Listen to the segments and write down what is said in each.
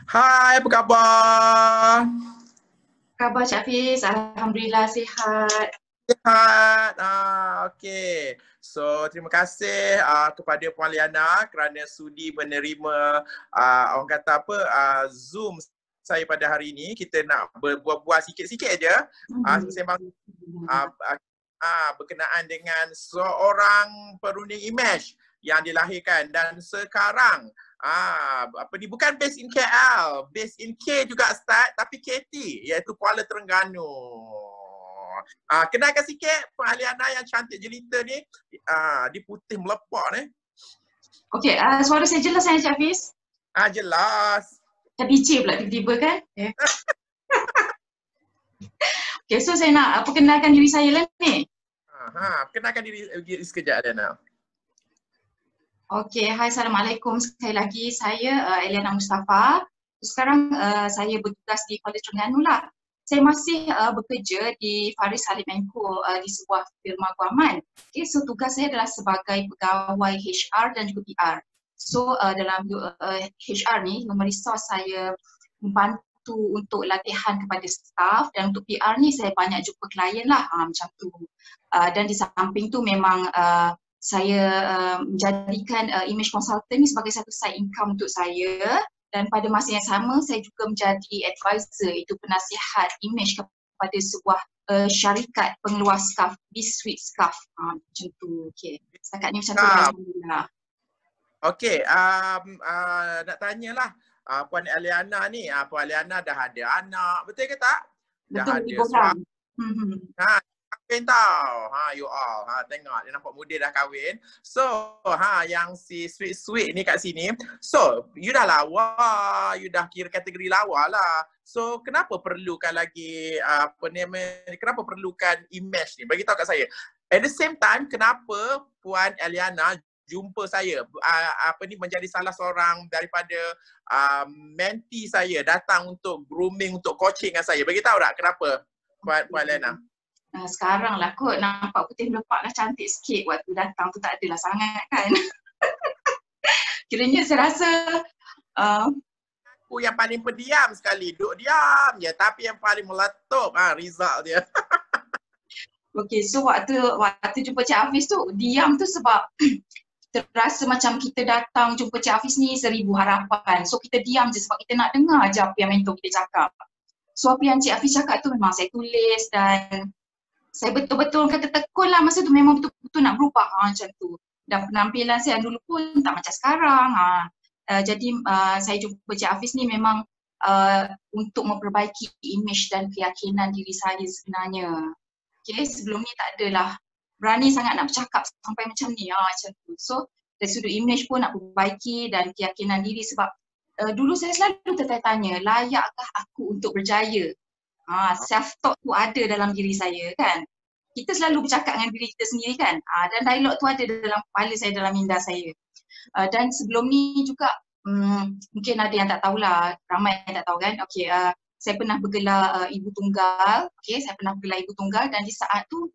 Hai, apa khabar? Khabar Cik Hafiz, Alhamdulillah sihat. Sihat. Okey. So, terima kasih kepada Puan Liana kerana sudi menerima orang kata apa Zoom saya pada hari ini. Kita nak berbual-bual sikit-sikit aja. Sembang berkenaan dengan seorang perunding imej yang dilahirkan dan sekarang bukan based in KL, based in K juga start tapi KT iaitu Kuala Terengganu. Kenalkan sikit Puan Aliana yang cantik jelita ni. Dia putih melepak ni. Okey, suara saya jelas Cik Hafiz? Jelas. Macam DJ pula tiba-tiba kan? Okey, so saya nak perkenalkan diri saya lah ni. Kenalkan diri sekejap Aliana. Okey, hai, Assalamualaikum sekali lagi. Saya Eliana Mustafa. Sekarang saya bertugas di Kuala Terengganu lah. Saya masih bekerja di Faris Halim & Co di sebuah firma guaman. Okay, so tugas saya adalah sebagai pegawai HR dan juga PR. So dalam HR ni, human resource saya membantu untuk latihan kepada staff, dan untuk PR ni saya banyak jumpa klien lah macam tu. Dan di samping tu memang saya menjadikan image consultant ni sebagai satu side income untuk saya. Dan pada masa yang sama, saya juga menjadi advisor, itu penasihat image kepada sebuah syarikat pengeluar skaf, B-Suite Skaf. Macam tu. Okay. Setakat ni macam tu, alhamdulillah. Okey, nak tanyalah Puan Aliana ni, Puan Aliana dah ada anak, betul ke tak? Dah betul, ada suami. Kahwin tau. You all. Tengok dia nampak muda dah kahwin. So, yang si sweet-sweet ni kat sini. So, you dah lawa. You dah kira kategori lawa lah. So, kenapa perlukan lagi kenapa perlukan image ni? Bagi tahu kat saya. At the same time, kenapa Puan Aliana jumpa saya menjadi salah seorang daripada mentee saya datang untuk grooming, untuk coaching dengan saya. Bagi tahu tak kenapa Puan Aliana? Sekarang lah kot nampak putih melepak lah, cantik sikit. Waktu datang tu tak adalah sangat kan. Kiranya saya rasa aku yang paling pendiam sekali, duduk diam je, tapi yang paling meletup result dia. Okay, so waktu jumpa Cik Hafiz tu, diam tu sebab terasa macam kita datang jumpa Cik Hafiz ni 1000 harapan. So kita diam je sebab kita nak dengar je apa yang mentor kita cakap. So apa yang Cik Hafiz cakap tu memang saya tulis, dan saya betul-betul kata tekun lah masa tu, memang betul-betul nak berubah macam tu. Dan penampilan saya dulu pun tak macam sekarang. Jadi saya jumpa Cik Hafiz ni memang untuk memperbaiki image dan keyakinan diri saya sebenarnya. Okay, sebelum ni tak adalah berani sangat nak bercakap sampai macam ni macam tu. So dari sudut image pun nak perbaiki dan keyakinan diri, sebab dulu saya selalu tertanya, layakkah aku untuk berjaya? Self-talk tu ada dalam diri saya kan. Kita selalu bercakap dengan diri kita sendiri kan. Dan dialog tu ada dalam kepala saya, dalam minda saya. Dan sebelum ni juga mungkin ada yang tak tahulah, ramai yang tak tahu kan. Okay, saya pernah bergelar ibu tunggal. Okay, saya pernah bergelar ibu tunggal, dan di saat tu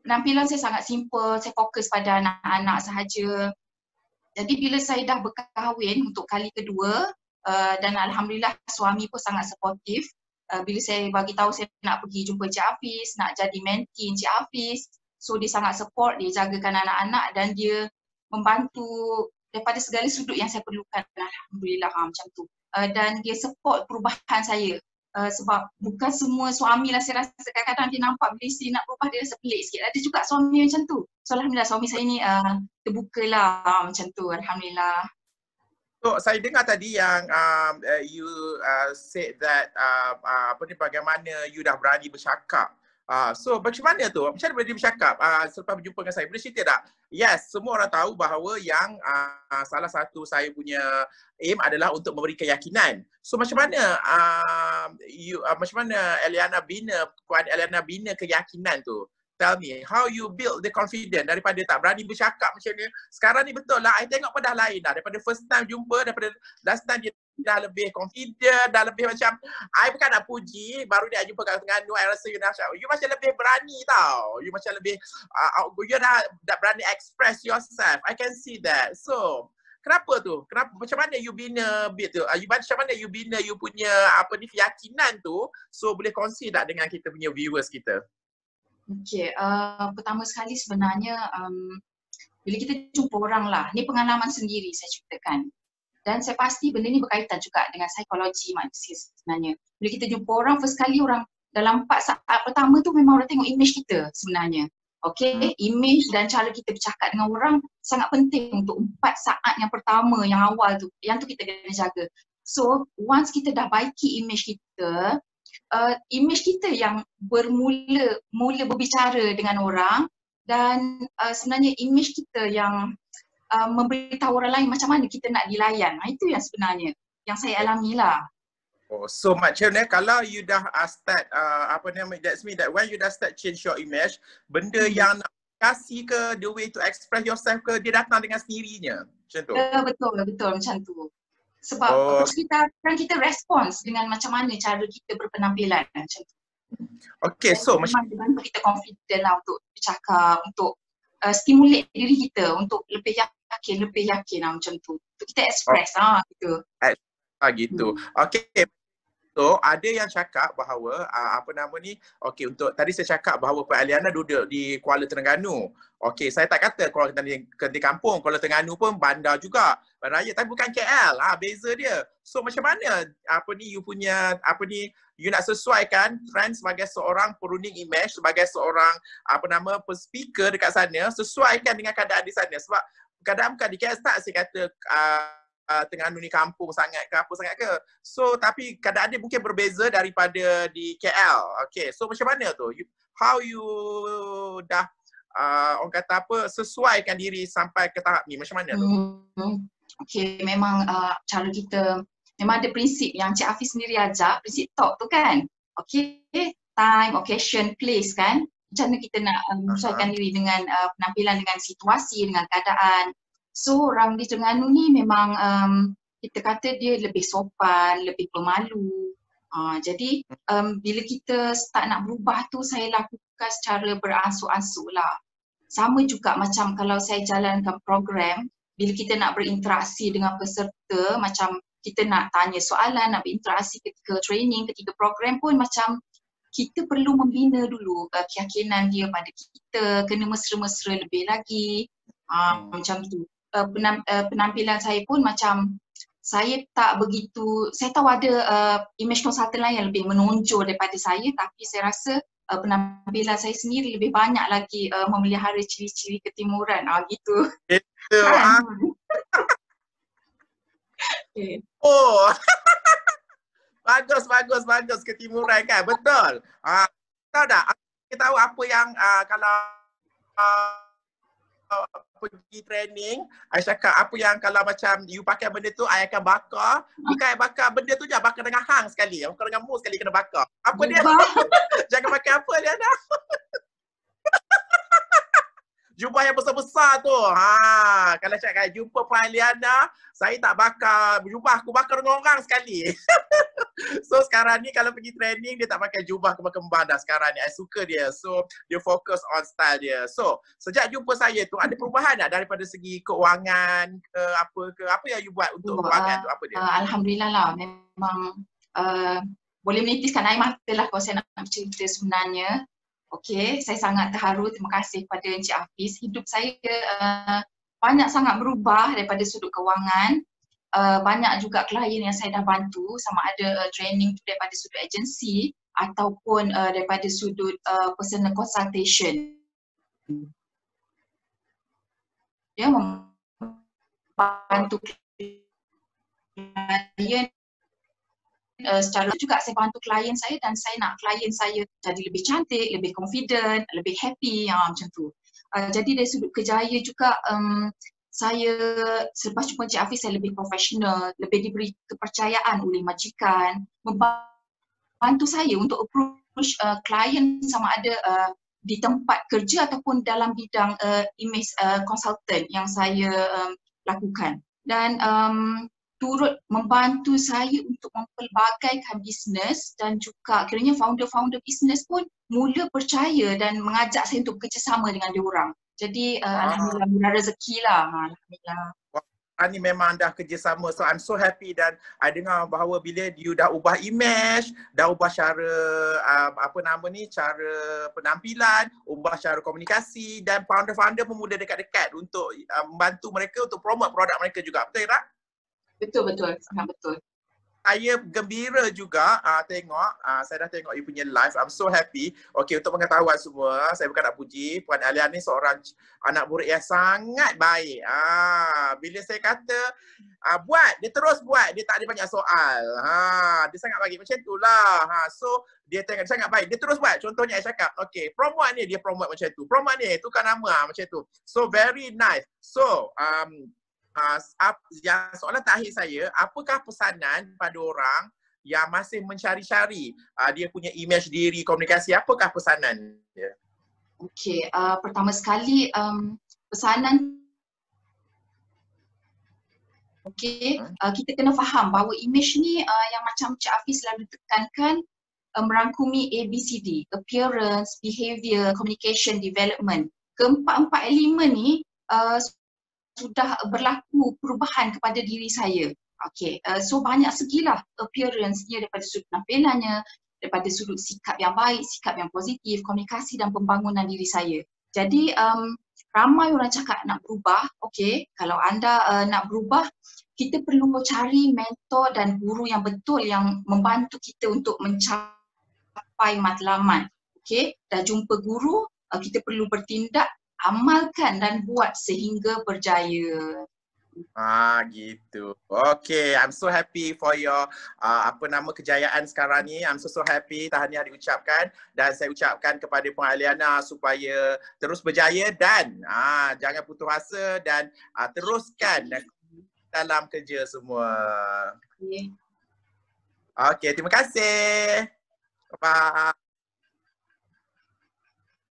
penampilan saya sangat simple. Saya fokus pada anak-anak sahaja. Jadi bila saya dah berkahwin untuk kali kedua, dan alhamdulillah suami pun sangat supportive. Bila saya bagi tahu saya nak pergi jumpa Cik Hafiz, nak jadi mentee Cik Hafiz, so dia sangat support, dia jagakan anak-anak dan dia membantu daripada segala sudut yang saya perlukan, alhamdulillah macam tu. Dan dia support perubahan saya, sebab bukan semua suami lah, saya rasa kadang-kadang dia nampak bila isteri nak berubah dia rasa pelik sikit. Ada juga suami macam tu. So alhamdulillah suami saya ni terbuka lah macam tu, alhamdulillah. So, saya dengar tadi yang you said that bagaimana you dah berani bercakap. So, macam mana tu? Macam mana berani bercakap selepas berjumpa dengan saya? Boleh cerita tak? Yes, semua orang tahu bahawa yang salah satu saya punya aim adalah untuk memberi keyakinan. So, macam mana macam mana Puan Aliana bina keyakinan tu? Tell me, how you build the confidence daripada tak berani bercakap macam ni. Sekarang ni betul lah, I tengok pun dah lain dah. Daripada first time jumpa, daripada last time dia dah lebih confident, dah lebih macam, I bukan nak puji, baru dia jumpa kat Terengganu, I rasa you macam lebih berani tau. You macam lebih, you dah berani express yourself. I can see that. So, Kenapa tu? Kenapa? Macam mana you bina bit tu? Macam mana you bina you punya keyakinan tu, so boleh kongsi tak dengan kita punya viewers kita? Okay, pertama sekali sebenarnya bila kita jumpa orang lah, ni pengalaman sendiri saya ceritakan. Dan saya pasti benda ni berkaitan juga dengan psikologi manusia sebenarnya. Bila kita jumpa orang, first kali orang dalam 4 saat pertama tu memang orang tengok image kita sebenarnya. Okay, image dan cara kita bercakap dengan orang sangat penting untuk 4 saat yang pertama, yang awal tu. Yang tu kita kena jaga. So, once kita dah baiki image kita, image kita yang mula berbicara dengan orang dan sebenarnya image kita yang memberitahu orang lain macam mana kita nak dilayan. Itu yang sebenarnya yang saya alami lah. Oh, so macam ni kalau you dah start that's mean that when you dah start change your image, benda yang nak kasih ke, the way to express yourself ke, dia datang dengan sendirinya. Macam tu. Betul macam tu. Sebab kita respons dengan macam mana cara kita berpenampilan macam tu. Okay, so macam kita confident lah untuk bercakap, untuk stimulate diri kita untuk lebih yakin lah macam tu. Untuk kita express gitu. Gitu. Okay. So ada yang cakap bahawa okey, untuk tadi saya cakap bahawa Puan Aliana duduk di Kuala Terengganu. Okey, saya tak kata kalau di kampung Kuala Terengganu pun bandar juga. Raya tapi bukan KL. Beza dia. So macam mana you punya you nak sesuaikan trend sebagai seorang perunding image, sebagai seorang speaker dekat sana, sesuaikan dengan keadaan di sana. Sebab keadaan bukan di KL, tak saya kata Terengganu ni kampung sangat ke apa sangat ke. So tapi keadaan dia mungkin berbeza daripada di KL. Okay, so macam mana tu? How you dah orang kata sesuaikan diri sampai ke tahap ni? Macam mana tu? Okay, memang cara kita memang ada prinsip yang Cik Hafiz sendiri ajar, prinsip talk tu kan. Okay, time, occasion, place kan. Macam mana kita nak menyesuaikan diri dengan penampilan, dengan situasi, dengan keadaan. So orang di Terengganu ni memang kita kata dia lebih sopan, lebih pemalu. Jadi bila kita start nak berubah tu, saya lakukan secara beransur-ansur lah. Sama juga macam kalau saya jalankan program, bila kita nak berinteraksi dengan peserta, macam kita nak tanya soalan, nak berinteraksi ketika training, ketika program pun macam kita perlu membina dulu keyakinan dia pada kita, kena mesra-mesra lebih lagi. Macam tu. Penampilan saya pun macam saya tak begitu, saya tahu ada image consultant lain yang lebih menonjol daripada saya, tapi saya rasa penampilan saya sendiri lebih banyak lagi memelihara ciri-ciri ketimuran gitu. Kan? Okay. Oh. bagus ketimuran kan, betul. Tahu tak? Kita tahu apa yang kalau pergi training, I cakap apa yang kalau macam you pakai benda tu, I akan bakar. Bukan bakar benda tu je, bakar dengan hang sekali. Bakar dengan mu sekali kena bakar. Apa dia? Jangan pakai apa dia dah. Jubah yang besar-besar tu. Kalau cakap jumpa Puan Aliana, saya tak bakar jubah, aku bakar dengan orang sekali. So sekarang ni kalau pergi training, dia tak pakai jubah kembar-kembar dah sekarang ni. I suka dia. So dia fokus on style dia. So sejak jumpa saya tu, ada perubahan tak daripada segi keuangan ke apa yang you buat untuk keuangan tu, apa dia? Alhamdulillah lah, memang boleh menitiskan air mata lah kalau saya nak bercerita sebenarnya. Okey, saya sangat terharu, terima kasih kepada Encik Hafiz. Hidup saya banyak sangat berubah daripada sudut kewangan. Banyak juga klien yang saya dah bantu, sama ada training daripada sudut agensi ataupun daripada sudut personal consultation. Ya, membantu klien secara juga saya bantu klien saya dan saya nak klien saya jadi lebih cantik, lebih confident, lebih happy macam tu. Jadi dari sudut kerjaya juga saya selepas jumpa Encik Hafiz saya lebih profesional, lebih diberi kepercayaan oleh majikan, membantu saya untuk approach klien sama ada di tempat kerja ataupun dalam bidang image consultant yang saya lakukan. Dan turut membantu saya untuk mempelbagaikan bisnes dan juga kiranya founder-founder bisnes pun mula percaya dan mengajak saya untuk bekerjasama dengan diorang. Jadi alhamdulillah murah rezeki lah. Alhamdulillah. ni memang dah kerjasama. So I'm so happy dan I dengar bahawa bila you dah ubah image, dah ubah cara cara penampilan, ubah cara komunikasi dan founder-founder pun mula dekat-dekat untuk membantu mereka untuk promote produk mereka juga. Betul tak? Betul, sangat betul. Saya gembira juga saya dah tengok you punya live. I'm so happy. Okay, untuk pengetahuan semua, saya bukan nak puji, Puan Alia ni seorang anak murid yang sangat baik. Bila saya kata buat, dia terus buat. Dia tak ada banyak soal. Dia sangat bagi macam itulah. So dia tengok dia sangat baik. Dia terus buat. Contohnya saya cakap, okay, promote ni dia promote macam tu. Promote ni tukar nama macam tu. So very nice. So yang soalan terakhir saya, apakah pesanan pada orang yang masih mencari-cari dia punya image diri, komunikasi, apakah pesanan dia? Okey, pertama sekali pesanan kita kena faham bahawa image ni yang macam Cik Hafiz selalu tekankan merangkumi ABCD, appearance, behavior, communication, development. Keempat-empat elemen ni sudah berlaku perubahan kepada diri saya. Okay, so banyak segilah appearance-nya daripada sudut penampilannya, daripada sudut sikap yang baik, sikap yang positif, komunikasi dan pembangunan diri saya. Jadi ramai orang cakap nak berubah. Okay, kalau anda nak berubah, kita perlu cari mentor dan guru yang betul yang membantu kita untuk mencapai matlamat. Okay, dah jumpa guru, kita perlu bertindak, amalkan dan buat sehingga berjaya. Gitu. Okay, I'm so happy for your kejayaan sekarang ni. I'm so happy. Tahniah diucapkan dan saya ucapkan kepada Puan Aliana supaya terus berjaya dan jangan putus asa dan teruskan dalam kerja semua. Okay, terima kasih. Bye.